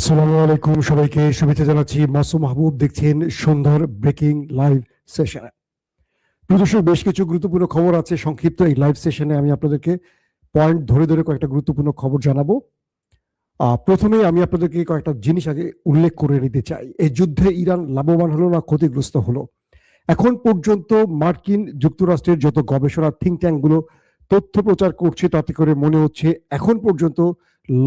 আসসালামু আলাইকুম, সবাইকে শুভেচ্ছা জানাচ্ছি। মাসুম মাহবুব দেখছেন সন্ধ্যার ব্রেকিং লাইভ সেশনে। প্রদর্শক, বেশ কিছু গুরুত্বপূর্ণ খবর আছে। সংক্ষিপ্ত এই লাইভ সেশনে আমি আপনাদেরকে পয়েন্ট ধরে ধরে কয়েকটা গুরুত্বপূর্ণ খবর জানাবো। প্রথমে আমি আপনাদেরকে কয়েকটা জিনিস আগে উল্লেখ করে নিতে চাই। এই যুদ্ধে ইরান লাভবান হলো না ক্ষতিগ্রস্ত হলো? এখন পর্যন্ত মার্কিন যুক্তরাষ্ট্রের যত গবেষণা থিঙ্ক ট্যাঙ্কগুলো তথ্য প্রচার করছে, তাতে করে মনে হচ্ছে এখন পর্যন্ত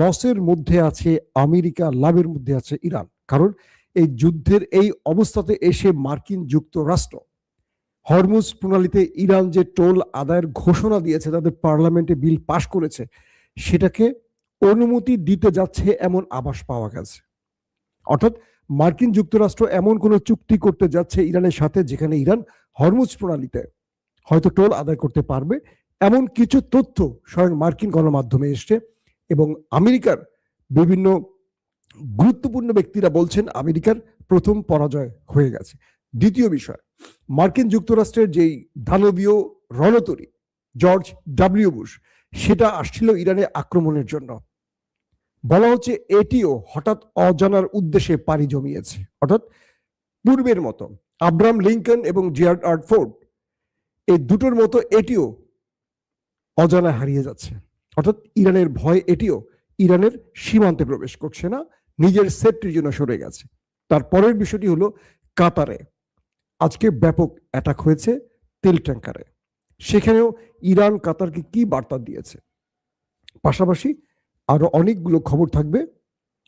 লসের মধ্যে আছে আমেরিকা, লাভের মধ্যে আছে ইরান। কারণ এই যুদ্ধের এই অবস্থাতে এসে মার্কিন যুক্তরাষ্ট্র হরমুজ প্রণালীতে ইরান যে টোল আদায়ের ঘোষণা দিয়েছে, তাদের পার্লামেন্টে বিল পাশ করেছে, সেটাকে অনুমতি দিতে যাচ্ছে এমন আভাস পাওয়া গেছে। অর্থাৎ মার্কিন যুক্তরাষ্ট্র এমন কোনো চুক্তি করতে যাচ্ছে ইরানের সাথে যেখানে ইরান হরমুজ প্রণালীতে হয়তো টোল আদায় করতে পারবে, এমন কিছু তথ্য স্বয়ং মার্কিন গণমাধ্যমে এসছে। এবং আমেরিকার বিভিন্ন গুরুত্বপূর্ণ ব্যক্তিরা বলছেন আমেরিকার প্রথম পরাজয় হয়ে গেছে। দ্বিতীয় বিষয়, মার্কিন যুক্তরাষ্ট্রের যেই দানবীয় রণতরী জর্জ ডাব্লিউ বুশ, সেটা আসছিল ইরানে আক্রমণের জন্য। বলা হচ্ছে এটিও হঠাৎ অজানার উদ্দেশ্যে পাড়ি জমিয়েছে। অর্থাৎ পূর্বের মতো আব্রাহাম লিঙ্কন এবং জিয়ার্ড ফোর্ড, এই দুটোর মতো এটিও অজানায় হারিয়ে যাচ্ছে। অর্থাৎ ইরানের ভয় এটিও ইরানের সীমান্তে প্রবেশ করছে না, নিজের সেফটির জন্য সরে গেছে। তারপরের বিষয়টি হলো কাতারে আজকে ব্যাপক অ্যাটাক হয়েছে তেল ট্যাঙ্কারে। সেখানেও ইরান কাতারকে কি বার্তা দিয়েছে, পাশাপাশি আরো অনেকগুলো খবর থাকবে।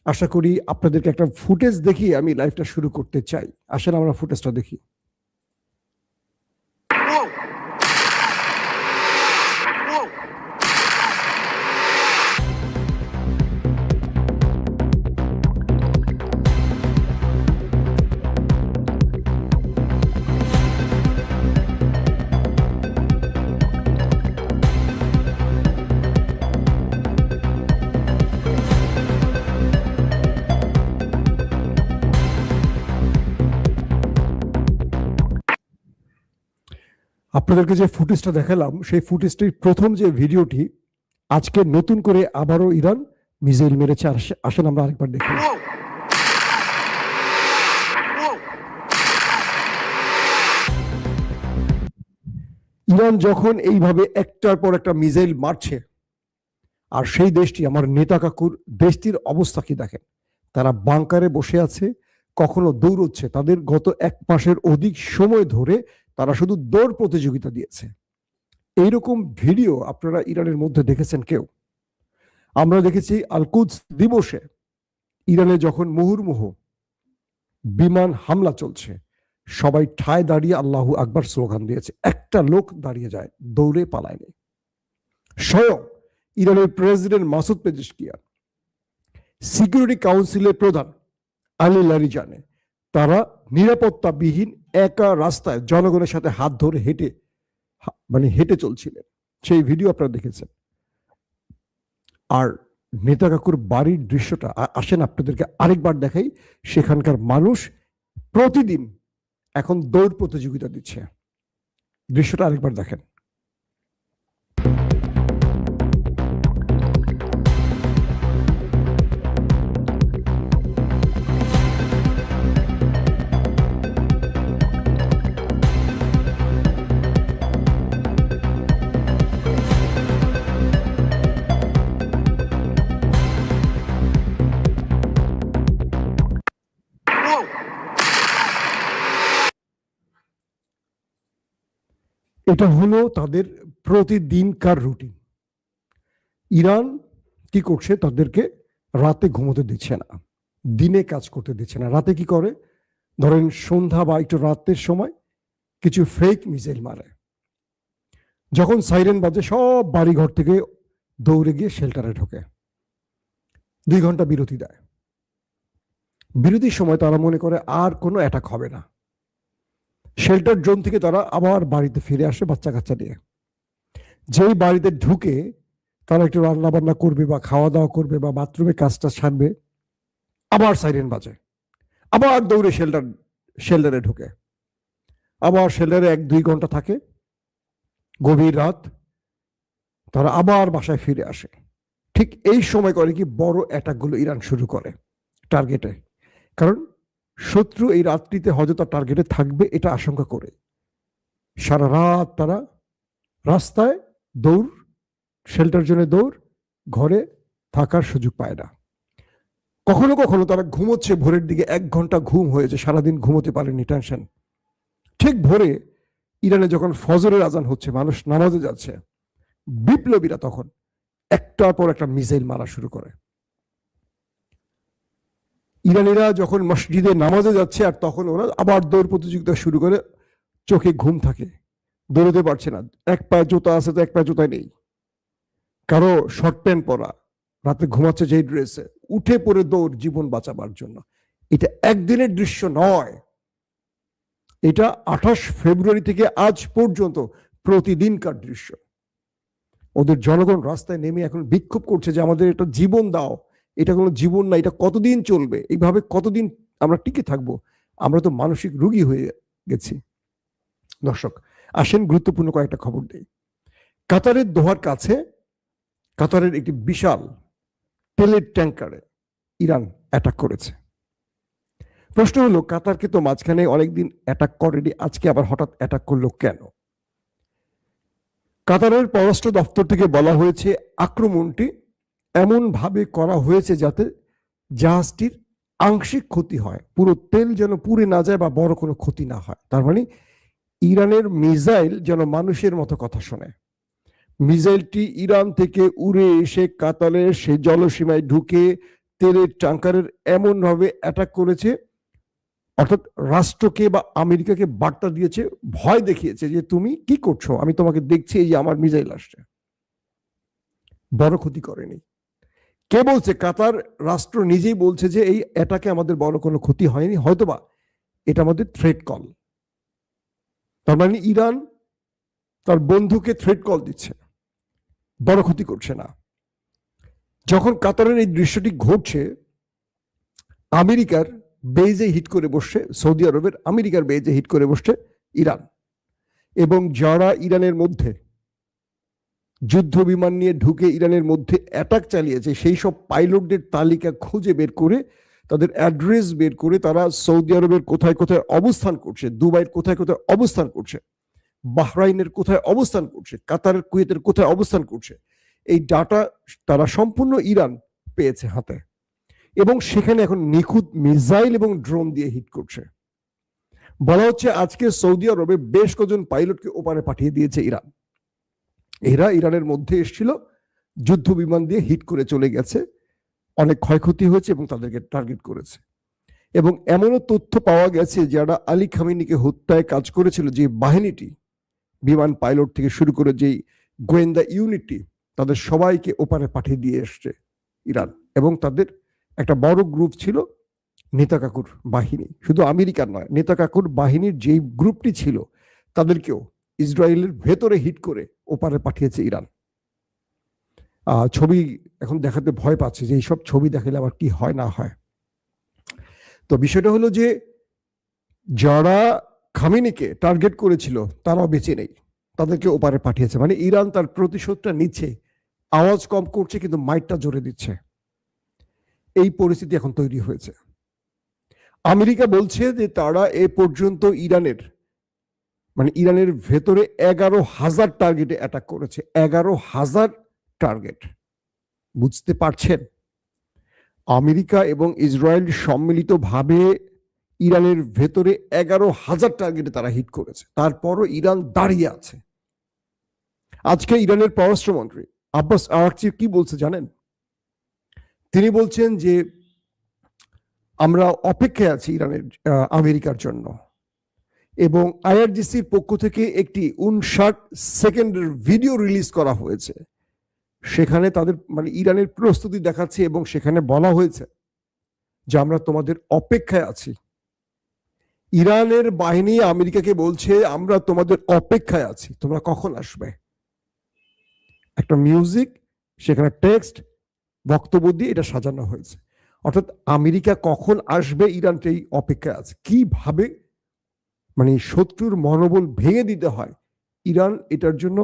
আশা করি আপনাদেরকে একটা ফুটেজ দেখিয়ে আমি লাইভটা শুরু করতে চাই। আসেন আমরা ফুটেজটা দেখি। আপনাদেরকে যে ফুটেজটা দেখালাম, সেই ফুটেজটির প্রথম যে ভিডিওটি, আজকে নতুন করে আবারও ইরান মিসাইল মেরেছে। আসেন আমরা আরেকবার দেখি। ইরান যখন এইভাবে একটার পর একটা মিসাইল মারছে, আর সেই দেশটি, আমার নেতা কাকুর দেশটির অবস্থা কি দেখেন। তারা বাংকারে বসে আছে, কখনো দৌড়চ্ছে। তাদের গত এক মাসের অধিক সময় ধরে তারা শুধু দৌড় প্রতিযোগিতা দিয়েছে। এইরকম ভিডিও আপনারা ইরানের মধ্যে দেখেছেন কেউ? আমরা দেখেছি আল-কুদস দিবসে ইরানে যখন মুহুর্মুহু বিমান হামলা চলছে, সবাই ঠায় দাঁড়িয়ে আল্লাহু আকবার স্লোগান দিয়েছে। একটা লোক দাঁড়িয়ে যায়, দৌড়ে পালায়নি। স্বয়ং ইরানের প্রেসিডেন্ট মাসুদ পেজেশকিয়ান, সিকিউরিটি কাউন্সিলের প্রধান আলী লারিজানে, তারা নিরাপত্তাবিহীন একা রাস্তায় জনগণের সাথে হাত ধরে হেঁটে চলছিলেন। সেই ভিডিও আপনারা দেখেছেন। আর নেতা কাকুর বাড়ির দৃশ্যটা আসেন আপনাদেরকে আরেকবার দেখাই। সেখানকার মানুষ প্রতিদিন এখন দৌড় প্রতিযোগিতা দিচ্ছে। দৃশ্যটা আরেকবার দেখেন। এটা হলো তাদের প্রতিদিনকার রুটিন। ইরান কি করছে, তাদেরকে রাতে ঘুমোতে দিচ্ছে না, দিনে কাজ করতে দিচ্ছে না। রাতে কি করে, ধরেন সন্ধ্যা বা একটু রাতের সময় কিছু ফেক মিসাইল মারে। যখন সাইরেন বাজে, সব বাড়িঘর থেকে দৌড়ে গিয়ে শেল্টারে ঢোকে। 2 ঘন্টা বিরতি দেয়। বিরতির সময় তারা মনে করে আর কোনো অ্যাটাক হবে না। শেল্টার জোন থেকে তারা আবার বাড়িতে ফিরে আসে বাচ্চা কাচ্চা নিয়ে। যেই বাড়িতে ঢুকে তারা একটু রান্না বান্না করবে বা খাওয়া দাওয়া করবে বা বাথরুমে কাজটা সারবে, আবার সাইরেন বাজে, আবার দৌড়ে শেল্টারে ঢুকে, আবার শেল্টারে 1-2 ঘন্টা থাকে। গভীর রাত তারা আবার বাসায় ফিরে আসে। ঠিক এই সময় করে কি বড় অ্যাটাকগুলো ইরান শুরু করে। টার্গেটে, কারণ শত্রু এই রাত্রিতে হয়তো তার টার্গেটে থাকবে এটা আশঙ্কা করে সারা রাত তারা রাস্তায় দৌড়, শেল্টার জন্য দৌড়, ঘরে থাকার সুযোগ পায় না। কখনো কখনো তারা ঘুমোচ্ছে, ভোরের দিকে 1 ঘন্টা ঘুম হয়েছে, সারাদিন ঘুমোতে পারেনি, টেনশন। ঠিক ভোরে ইরানে যখন ফজরের আজান হচ্ছে, মানুষ নামাজে যাচ্ছে, বিপ্লবীরা তখন একটার পর একটা মিসাইল মারা শুরু করে। ইরানিরা যখন মসজিদে নামাজে যাচ্ছে আর তখন ওরা আবার দৌড় প্রতিযোগিতা শুরু করে, চোখে ঘুম থাকে, দৌড়তে পারছে না, এক পায়ে জুতা আছে তো এক পায়ে জুতাই নেই, কারো শর্ট প্যান্ট পরা, রাতে ঘুমাচ্ছে যেই ড্রেসে, উঠে পড়ে দৌড় জীবন বাঁচাবার জন্য। এটা একদিনের দৃশ্য নয়, এটা 28 ফেব্রুয়ারি থেকে আজ পর্যন্ত প্রতিদিনকার দৃশ্য। ওদের জনগণ রাস্তায় নেমে এখন বিক্ষোভ করছে যে আমাদের এটা জীবন দাও, এটা কোনো জীবন না, এটা কতদিন চলবে, এইভাবে কতদিন আমরা টিকে থাকবো, আমরা তো মানসিক রোগী হয়ে গেছি। দর্শক আসেন গুরুত্বপূর্ণ কয়েকটা খবর দেই। কাতারের দোহার কাছে কাতারের একটি বিশাল তেলের ট্যাঙ্কারে ইরান অ্যাটাক করেছে। প্রশ্ন হলো, কাতারকে তো মাঝখানে অনেকদিন অ্যাটাক করেনি, আজকে আবার হঠাৎ অ্যাটাক করলো কেন? কাতারের পররাষ্ট্র দপ্তর থেকে বলা হয়েছে আক্রমণটি এমন ভাবে করা হয়েছে যাতে জাহাজটির আংশিক ক্ষতি হয়, পুরো তেল যেন পুড়ে না যায় বা বড় কোনো ক্ষতি না হয়। তার মানে ইরানের মিসাইল যেন মানুষের মতো কথা শোনে। মিসাইলটি ইরান থেকে উড়ে এসে কাতারের সে জলসীমায় ঢুকে তেলের ট্যাঙ্কারের এমন ভাবে অ্যাটাক করেছে, অর্থাৎ রাষ্ট্রকে বা আমেরিকাকে বার্তা দিয়েছে, ভয় দেখিয়েছে যে তুমি কি করছো, আমি তোমাকে দেখছি, এই যে আমার মিসাইল আসছে। বড় ক্ষতি করেনি। কে বলছে? কাতার রাষ্ট্র নিজেই বলছে যে এই অ্যাটাকে আমাদের বড় কোনো ক্ষতি হয়নি, হয়তোবা এটা আমাদের থ্রেট কল। তার মানে ইরান তার বন্ধুকে থ্রেট কল দিচ্ছে, বড় ক্ষতি করছে না। যখন কাতারের এই দৃশ্যটি ঘটছে, আমেরিকার বেজে হিট করে বসছে, সৌদি আরবের আমেরিকার বেজে হিট করে বসছে ইরান, এবং যারা ইরানের মধ্যে যুদ্ধ বিমান নিয়ে ঢুকে ইরানের মধ্যে অ্যাটাক চালিয়েছে সেই সব পাইলটদের তালিকা খুঁজে বের করে, তাদের অ্যাড্রেস বের করে, তারা সৌদি আরবের কোথায় কোথায় অবস্থান করছে, দুবাইয়ের কোথায় কোথায় অবস্থান করছে, বাহরাইনের কোথায় অবস্থান করছে, কাতারের, কুয়েতের কোথায় অবস্থান করছে, এই ডাটা তারা সম্পূর্ণ ইরান পেয়েছে হাতে, এবং সেখানে এখন নিখুঁত মিসাইল এবং ড্রোন দিয়ে হিট করছে। বলা হচ্ছে আজকে সৌদি আরবে বেশ কজন পাইলটকে ওপারে পাঠিয়ে দিয়েছে ইরান। এরা ইরানের মধ্যে এসেছিল, যুদ্ধ বিমান দিয়ে হিট করে চলে গেছে, অনেক ক্ষয়ক্ষতি হয়েছে এবং তাদেরকে টার্গেট করেছে। এবং এমনও তথ্য পাওয়া গেছে যারা আলী খামেনিকে হত্যায় কাজ করেছিল, যে বাহিনীটি, বিমান পাইলট থেকে শুরু করে যেই গোয়েন্দা ইউনিটটি, তাদের সবাইকে ওপারে পাঠিয়ে দিয়ে এসছে ইরান। এবং তাদের একটা বড় গ্রুপ ছিল নেতা কাকুর বাহিনী, শুধু আমেরিকার নয়, নেতা কাকুর বাহিনীর যেই গ্রুপটি ছিল তাদেরকেও ইসরায়েলের ভেতরে হিট করে ওপারে পাঠিয়েছে ইরান। ছবি এখন দেখাতে ভয় পাচ্ছে যে এইসব ছবি দেখালে আবার কি হয় না হয়। তো বিষয়টা হলো যে যারা খামেনিকে টার্গেট করেছিল তারাও বেঁচে নেই, তাদেরকে ওপারে পাঠিয়েছে। মানে ইরান তার প্রতিশোধটা নিচ্ছে, আওয়াজ কম করছে কিন্তু মাইটটা জোরে দিচ্ছে। এই পরিস্থিতি এখন তৈরি হয়েছে। আমেরিকা বলছে যে তারা এ পর্যন্ত ইরানের ভেতরে 11,000 টার্গেটে অ্যাটাক করেছে। 11,000 টার্গেট, বুঝতে পারছেন? আমেরিকা এবং ইসরায়েল সম্মিলিতভাবে ইরানের ভেতরে 11,000 টার্গেটে তারা হিট করেছে, তারপরও ইরান দাঁড়িয়ে আছে। আজকে ইরানের পররাষ্ট্রমন্ত্রী আব্বাস আরাকচি কি বলছে জানেন? তিনি বলছেন যে আমরা অপেক্ষায় আছি আমেরিকার জন্য, এবং আইআরজিসির পক্ষ থেকে একটি 59 সেকেন্ডের ভিডিও রিলিজ করা হয়েছে। সেখানে তাদের ইরানের প্রস্তুতি দেখাচ্ছে এবং সেখানে বলা হয়েছে যে আমরা তোমাদের অপেক্ষায় আছি। ইরানের বাহিনী আমেরিকাকে বলছে আমরা তোমাদের অপেক্ষায় আছি, তোমরা কখন আসবে। একটা মিউজিক, সেখানে টেক্সট, বক্তব্য দিয়ে এটা সাজানো হয়েছে। অর্থাৎ আমেরিকা কখন আসবে ইরানটাই অপেক্ষায় আছে। কিভাবে শত্রুর মনোবল ভেঙে দিতে হয়, ইরান এটার জন্য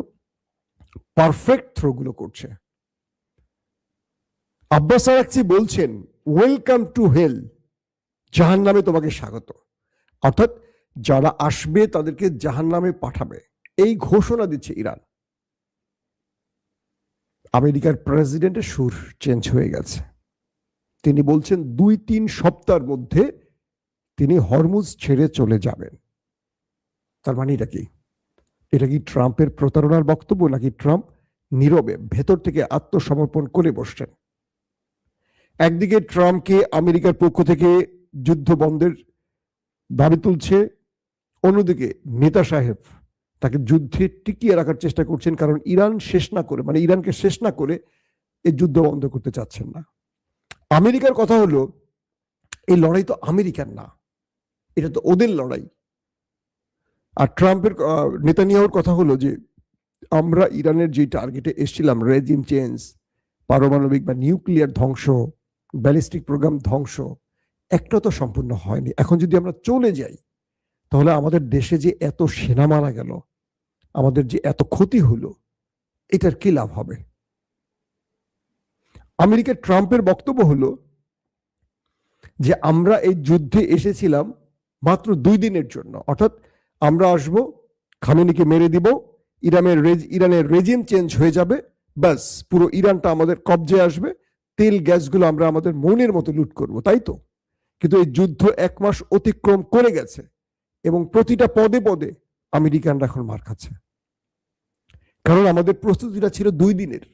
পারফেক্ট থ্রোগুলো করছে। আব্বাস আরাকচি বলছেন ওয়েলকাম টু হেল, জাহান্নামে তোমাকে স্বাগত। অর্থাৎ যারা আসবে তাদেরকে জাহান্নামে পাঠাবে, এই ঘোষণা দিচ্ছে ইরান। আমেরিকার প্রেসিডেন্টের সুর চেঞ্জ হয়ে গেছে। তিনি বলছেন 2-3 সপ্তাহের মধ্যে তিনি হরমুজ ছেড়ে চলে যাবেন। তার মানে এটা কি? এটা কি ট্রাম্পের প্রতারণার বক্তব্য, নাকি ট্রাম্প নীরবে ভেতর থেকে আত্মসমর্পণ করে বসছেন? একদিকে ট্রাম্পকে আমেরিকার পক্ষ থেকে যুদ্ধ বন্ধের দাবি তুলছে, অন্যদিকে নেতা সাহেব তাকে যুদ্ধে টিকিয়ে রাখার চেষ্টা করছেন, কারণ ইরান শেষ না করে, মানে ইরানকে শেষ না করে এই যুদ্ধ বন্ধ করতে চাচ্ছেন না। আমেরিকার কথা হলো এই লড়াই তো আমেরিকার না, এটা তো ওদের লড়াই। আর ট্রাম্পের নেতানিয়াহুর কথা হলো যে আমরা ইরানের যে টার্গেটে এসেছিলাম, রেজিম চেঞ্জ, পারমাণবিক বা নিউক্লিয়ার ধ্বংস, ব্যালিস্টিক প্রোগ্রাম ধ্বংস, একটা তো সম্পূর্ণ হয়নি। এখন যদি আমরা চলে যাই তাহলে আমাদের দেশে যে এত সেনা মারা গেল, আমাদের যে এত ক্ষতি হলো, এটার কি লাভ হবে? আমেরিকার ট্রাম্পের বক্তব্য হলো যে আমরা এই যুদ্ধে এসেছিলাম মাত্র 2 দিনের জন্য, অর্থাৎ আমরা আসব, খামেনিকে মেরে দিব, ইরানের রেজিম চেঞ্জ হয়ে যাবে, ব্যাস পুরো ইরানটা আমাদের কবজায় আসবে, তেল গ্যাসগুলো আমরা আমাদের মনের মতো লুট করব, তাই তো? কিন্তু এই যুদ্ধ 1 মাস অতিক্রম করে গেছে এবং প্রতিটা পদে পদে আমেরিকানরা এখন মার খাচ্ছে, কারণ আমাদের প্রস্তুতিটা ছিল 2 দিনের।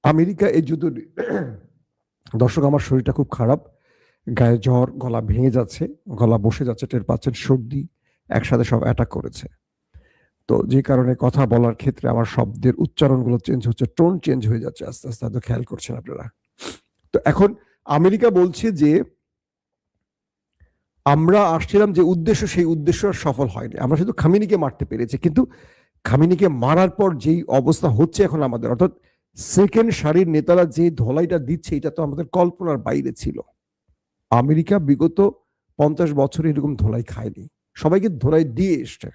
আমেরিকা এই যুদ্ধ, দর্শক আমার শরীরটা খুব খারাপ, গায়ে জ্বর, গলা ভেঙে যাচ্ছে, গলা বসে যাচ্ছে, টের পাচ্ছেন, সর্দি একসাথে সব অ্যাটাক করেছে। তো যে কারণে কথা বলার ক্ষেত্রে আমার শব্দের উচ্চারণগুলো চেঞ্জ হচ্ছে, টোন চেঞ্জ হয়ে যাচ্ছে আস্তে আস্তে, হয়তো খেয়াল করছেন আপনারা। তো এখন আমেরিকা বলছে যে আমরা আসছিলাম যে উদ্দেশ্য, সেই উদ্দেশ্য আর সফল হয়নি, আমরা শুধু খামেনিকে মারতে পেরেছি। কিন্তু খামেনিকে মারার পর যেই অবস্থা হচ্ছে এখন আমাদের, অর্থাৎ সেকেন্ড সারির নেতারা যে ধোলাইটা দিচ্ছে, এটা তো আমাদের কল্পনার বাইরে ছিল। আমেরিকা বিগত 50 বছরে এরকম ধোলাই খায়নি, সবাইকে ধোলাই দিয়ে এসছে।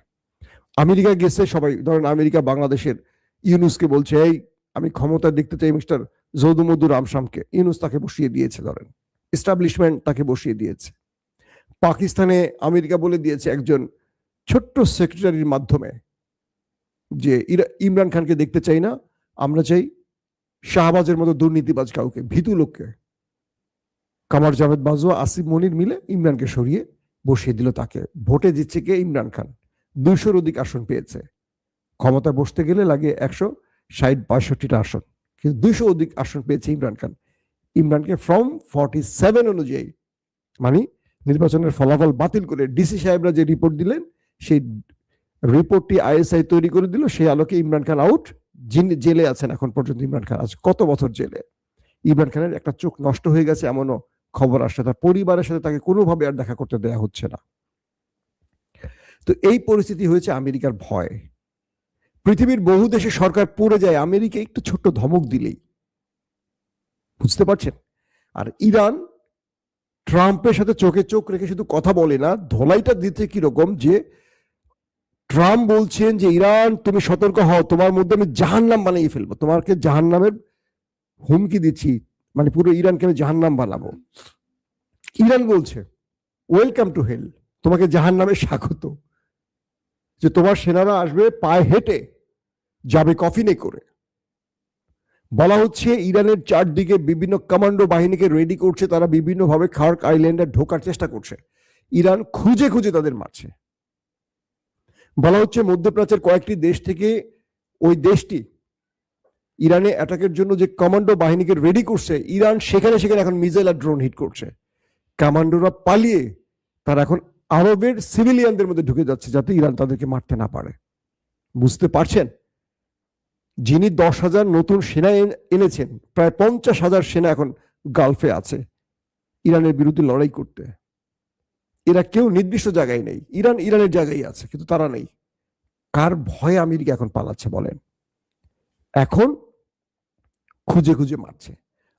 আমেরিকা গেছে সবাই, ধরেন আমেরিকা বাংলাদেশের ইউনুসকে বলছে, এই আমি ক্ষমতা দেখতে চাই মিস্টার যদুমধু রামশামকে, ইউনুস তাকে বসিয়ে দিয়েছে, ধরেন এস্টাবলিশমেন্ট তাকে বসিয়ে দিয়েছে। পাকিস্তানে আমেরিকা বলে দিয়েছে একজন ছোট্ট সেক্রেটারির মাধ্যমে যে ইমরান খানকে দেখতে চাই না, আমরা চাই শাহবাজের মতো দুর্নীতিবাজ কাউকে, ভীতু লোককে। কামার জাভেদ বাজওয়া, আসিফ মনির মিলে ইমরানকে সরিয়ে বসিয়ে দিল তাকে। ভোটে জিতছে কে? ইমরান খান, 200-র অধিক আসন পেয়েছে। ক্ষমতায় বসতে গেলে লাগে 160-62টা আসন, কিন্তু 200 অধিক আসন পেয়েছে ইমরান খান। ইমরানকে ফর্ম 47 অনুযায়ী, মানে নির্বাচনের ফলাফল বাতিল করে ডিসি সাহেবরা যে রিপোর্ট দিলেন, সেই রিপোর্টটি আইএসআই তৈরি করে দিল, সেই আলোকে ইমরান খান আউট। যিনি জেলে আছেন এখন পর্যন্ত ইমরান খান, আজ কত বছর জেলে। ইমরান খানের একটা চোখ নষ্ট হয়ে গেছে এমনও খবর আসছে, তার পরিবারের সাথে তাকে কোনোভাবে আর দেখা করতে দেয়া হচ্ছে না। তো এই পরিস্থিতি হয়েছে আমেরিকার ভয়। পৃথিবীর বহু দেশে সরকার পড়ে যায় আমেরিকা একটু ছোট্ট ধমক দিলেই, বুঝতে পারছেন? আর ইরান ট্রাম্পের সাথে চোখে চোখ রেখে শুধু কথা বলে না, ধোলাইটা দিতে কিরকম যে ট্রাম্প বলছেন যে ইরান তুমি সতর্ক হও, তোমার মধ্যে আমি জাহান্নাম বানিয়ে ফেলবো, তোমাকে জাহান্নামের হুমকি দিচ্ছি, মানে পুরো ইরানকে আমি জাহান্নাম বানাবো। ইরান বলছে ওয়েলকাম টু হেল, তোমাকে জাহান্নামে স্বাগত, যে তোমার সেনারা আসবে পায়ে হেঁটে, যাবে কফিনে করে। বলা হচ্ছে ইরানের চারদিকে বিভিন্ন কমান্ডো বাহিনীকে রেডি করছে, তারা বিভিন্নভাবে খার্ক আইল্যান্ডে ঢোকার চেষ্টা করছে, ইরান খুঁজে খুঁজে তাদের মারছে। বলা হচ্ছে মধ্যপ্রাচ্যের কয়েকটি দেশ থেকে ওই দেশটি ইরানে অ্যাটাকের জন্য যে কমান্ডো বাহিনীকে রেডি করছে, ইরান সেখানে সেখানে এখন মিসাইল আর ড্রোন হিট করছে। কমান্ডোরা পালিয়ে তারা এখন আরবের সিভিলিয়ানদের মধ্যে ঢুকে যাচ্ছে, যাতে ইরান তাদেরকে মারতে না পারে। বুঝতে পারছেন? যিনি 10,000 নতুন সেনা এনেছেন, প্রায় 50,000 সেনা এখন গালফে আছে ইরানের বিরুদ্ধে লড়াই করতে। এরা কেউ নির্দিষ্ট জায়গায় নেই, ইরানের জায়গায় আছে, কিন্তু তারা নেই। কার ভয়ে আমেরিকা এখন পালাচ্ছে বলেন? এখন খুঁজে খুঁজে মারছে,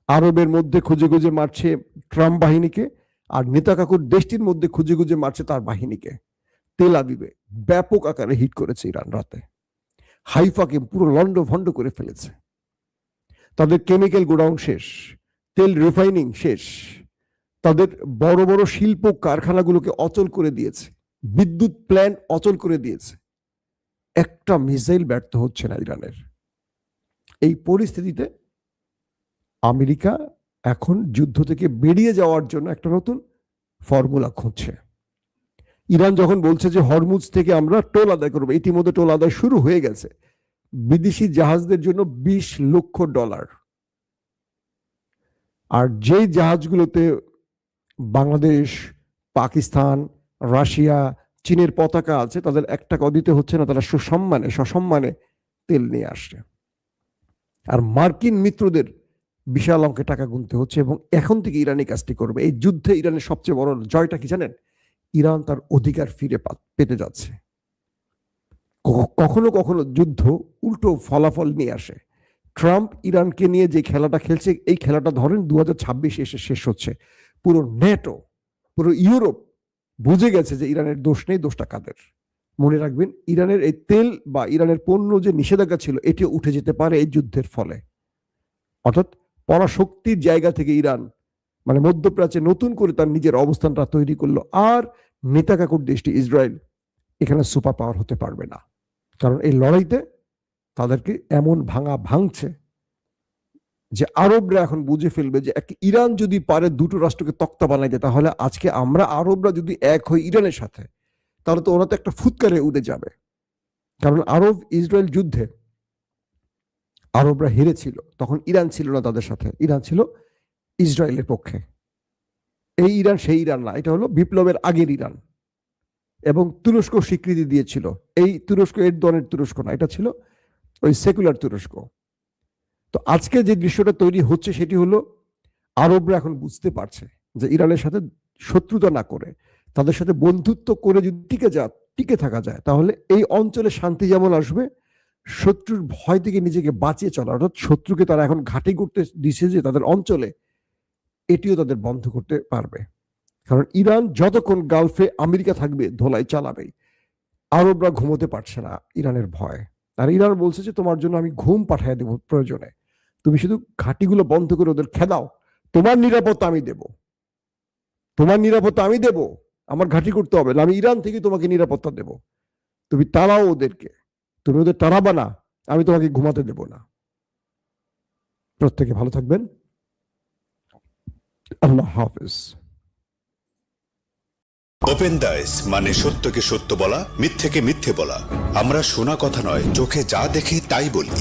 আরবের মধ্যে খুঁজে খুঁজে মারছে ট্রাম্প বাহিনীকে, আর নেতাকাকুর দেশটির মধ্যে খুঁজে খুঁজে মারছে তার বাহিনীকে। তেল আবিবে ব্যাপক আকারে হিট করেছে ইরান রাতে, হাইফাকে পুরো লন্ড ভন্ড করে ফেলেছে, তাদের কেমিক্যাল গোডাউন শেষ, তেল রিফাইনিং শেষ, তাদের বড় বড় শিল্প কারখানাগুলোকে অচল করে দিয়েছে, বিদ্যুৎ প্ল্যান্ট অচল করে দিয়েছে। একটা মিসাইল ব্যর্থ হচ্ছে না ইরানের। এই পরিস্থিতিতে আমেরিকা এখন যুদ্ধ থেকে বেরিয়ে যাওয়ার জন্য একটা নতুন ফর্মুলা খুঁজছে। ইরান যখন বলছে যে হরমুজ থেকে আমরা টোল আদায় করবো, ইতিমধ্যে টোল আদায় শুরু হয়ে গেছে বিদেশি জাহাজদের জন্য $20 লক্ষ। আর যেই জাহাজগুলোতে বাংলাদেশ, পাকিস্তান, রাশিয়া, চীনের পতাকা আছে, তাদের $1 দিতে হচ্ছে না, তারা সসম্মানে তেল নিয়ে আসছে। আর মার্কিন মিত্রদের বিশাল অঙ্কে টাকা গুনতে হচ্ছে, এবং এখন থেকে ইরানি কাজটি করবে। এই যুদ্ধে ইরানের সবচেয়ে বড় জয়টা কি জানেন? ইরান তার অধিকার ফিরে পেতে যাচ্ছে। কখনো কখনো যুদ্ধ উল্টো ফলাফল নিয়ে আসে। ট্রাম্প ইরানকে নিয়ে যে খেলাটা খেলছে, এই খেলাটা ধরেন 2026 এসে শেষ হচ্ছে। পুরো নেটো, পুরো ইউরোপ বুঝে গেছে যে ইরানের দোষ নেই, দোষটা কাদের। মনে রাখবেন, ইরানের এই তেল বা ইরানের পণ্য যে নিষেধাজ্ঞা ছিল, এটি উঠে যেতে পারে এই যুদ্ধের ফলে। অর্থাৎ পরাশক্তির জায়গা থেকে ইরান মানে মধ্যপ্রাচ্যে নতুন করে তার নিজের অবস্থানটা তৈরি করলো। আর নেতাকাকুর দেশটি ইসরায়েল এখানে সুপার পাওয়ার হতে পারবে না, কারণ এই লড়াইতে তাদেরকে এমন ভাঙছে যে আরবরা এখন বুঝে ফেলবে যে ইরান যদি পারে দুটো রাষ্ট্রকে তক্তা বানাইতে, তাহলে আজকে আমরা আরবরা যদি এক হই ইরানের সাথে, তাহলে তো ওরা তো একটা ফুৎকারে উড়ে যাবে। কারণ আরব ইসরায়েল যুদ্ধে আরবরা হেরেছিল, তখন ইরান ছিল না তাদের সাথে, ইরান ছিল ইসরায়েলের পক্ষে। এই ইরান সেই ইরান না, এটা হলো বিপ্লবের আগের ইরান। এবং তুরস্ক স্বীকৃতি দিয়েছিল, এই তুরস্ক এরদোয়ানের তুরস্ক না, এটা ছিল ওই সেকুলার তুরস্ক। তো আজকে যে দৃশ্যটা তৈরি হচ্ছে সেটি হলো আরবরা এখন বুঝতে পারছে যে ইরানের সাথে শত্রুতা না করে তাদের সাথে বন্ধুত্ব করে যদি টিকে থাকা যায়, তাহলে এই অঞ্চলে শান্তি যেমন আসবে, শত্রুর ভয় থেকে নিজেকে বাঁচিয়ে চলা, অর্থাৎ শত্রুকে তারা এখন ঘাঁটি করতে দিছে যে তাদের অঞ্চলে, এটিও তাদের বন্ধ করতে পারবে। কারণ ইরান যতক্ষণ গালফে আমেরিকা থাকবে ধোলাই চালাবেই। আরবরা ঘুমোতে পারছে না ইরানের ভয়। আর ইরান বলছে যে তোমার জন্য আমি ঘুম পাঠিয়ে দেবো প্রয়োজনে, তুমি শুধু ঘাঁটিগুলো বন্ধ করে ওদের খেদাও, তোমার নিরাপত্তা আমি দেব, তোমার নিরাপত্তা আমি দেব, আমার ঘাঁটি করতে হবে না, আমি ইরান থেকে তোমাকে নিরাপত্তা দেব, তুমি তাড়াও ওদেরকে, তুমি ওদের তাড়াবা না, আমি তোমাকে ঘুমাতে দেব না। প্রত্যেকে ভালো থাকবেন। আল্লাহ হাফেজ। ওপেন দাইস মানে সত্যকে সত্য বলা, মিথ্যেকে মিথ্যে বলা। আমরা শোনা কথা নয়, চোখে যা দেখি তাই বলি।